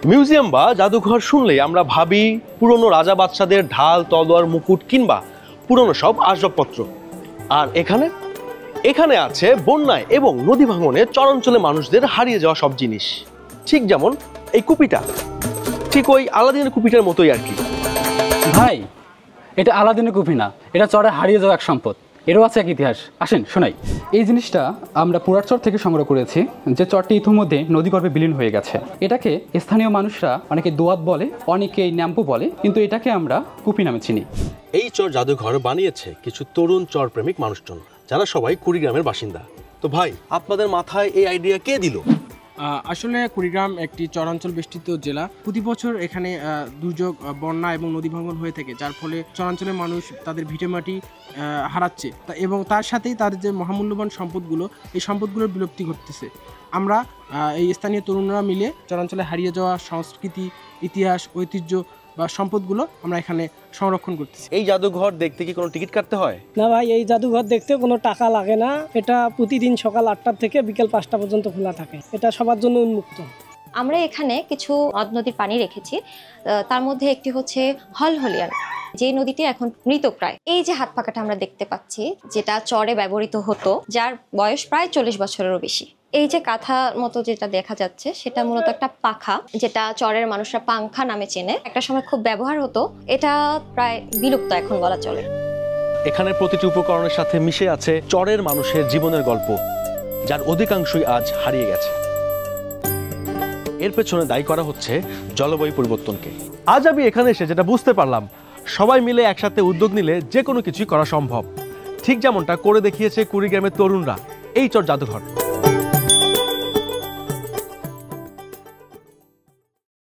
Museum বা জাদুঘর শুনলেই আমরা ভাবি পুরনো রাজা বাদশাদের ঢাল, তলোয়ার, মুকুট কিংবা পুরনো সব আসবাবপত্র। আর এখানে আছে বন্যায় এবং নদী ভাঙনে চরাঞ্চলে মানুষদের হারিয়ে যাওয়া সব জিনিস। ঠিক যেমন এই কুপিটা, ঠিক ওই আলাদিনের কুপিটার মতোই আর কি। ভাই, এটা আলাদিনের কুপি না, এটা চরে হারিয়ে যাওয়া এক সম্পদ। এরও আছে এক ইতিহাস, আসেন শোনাই। এই জিনিসটা আমরা পুরাতচর থেকে সংগ্রহ করেছি, যে চরটি ইতিমধ্যে নদীগর্ভে বিলীন হয়ে গেছে। এটাকে স্থানীয় মানুষরা অনেকে দোয়াত বলে, অনেকে ন্যাম্পো বলে, কিন্তু এটাকে আমরা কুপি নামে চিনি। এই চর জাদুঘর বানিয়েছে কিছু তরুণ চর প্রেমিক মানুষজন, যারা সবাই কুড়িগ্রামের বাসিন্দা। তো ভাই, আপনাদের মাথায় এই আইডিয়া কে দিল? আসলে কুড়িগ্রাম একটি চরাঞ্চল বেষ্টিত জেলা। প্রতি বছর এখানে দুর্যোগ, বন্যা এবং নদী ভাঙন হয়ে থাকে, যার ফলে চরাঞ্চলের মানুষ তাদের ভিটেমাটি হারাচ্ছে, এবং তার সাথেই তার যে মহামূল্যবান সম্পদগুলো, এই সম্পদগুলোর বিলুপ্তি ঘটতেছে। আমরা এই স্থানীয় তরুণরা মিলে চরাঞ্চলে হারিয়ে যাওয়া সংস্কৃতি, ইতিহাস, ঐতিহ্য বা সম্পদগুলো আমরা এখানে সংরক্ষণ করতেছি। এই জাদুঘর দেখতে কি কোনো টিকিট কাটতে হয়? না ভাই, এই জাদুঘর দেখতে কোনো টাকা লাগে না। এটা প্রতিদিন সকাল 8টা থেকে বিকেল 5টা পর্যন্ত খোলা থাকে। এটা সবার জন্য উন্মুক্ত। আমরা এখানে কিছু নদ নদীর পানি রেখেছি, তার মধ্যে একটি হচ্ছে হলহলিয়ান, যে নদীটি এখন মৃতপ্রায়। এই যে হাত পাখাটা আমরা দেখতে পাচ্ছি, যেটা চরে ব্যবহৃত হতো, যার বয়স প্রায় 40 বছরেরও বেশি। এই যে কাঁথা মতো যেটা দেখা যাচ্ছে, সেটা মূলত একটা পাখা, যেটা চরের মানুষরা পাংখা নামে চেনে। একটা সময় খুব ব্যবহার হতো, এটা প্রায় বিলুপ্ত এখন বলা চলে। এখানে প্রতিটি উপকরণের সাথে মিশে আছে চরের মানুষের জীবনের গল্প, যার অধিকাংশই আজ হারিয়ে গেছে। এর পেছনে দায়ী করা হচ্ছে জলবায়ু পরিবর্তনকে। আজ আমি এখানে এসে যেটা বুঝতে পারলাম, সবাই মিলে একসাথে উদ্যোগ নিলে যে কোনো কিছুই করা সম্ভব, ঠিক যেমনটা করে দেখিয়েছে কুড়িগ্রামের তরুণরা এই চর জাদুঘর।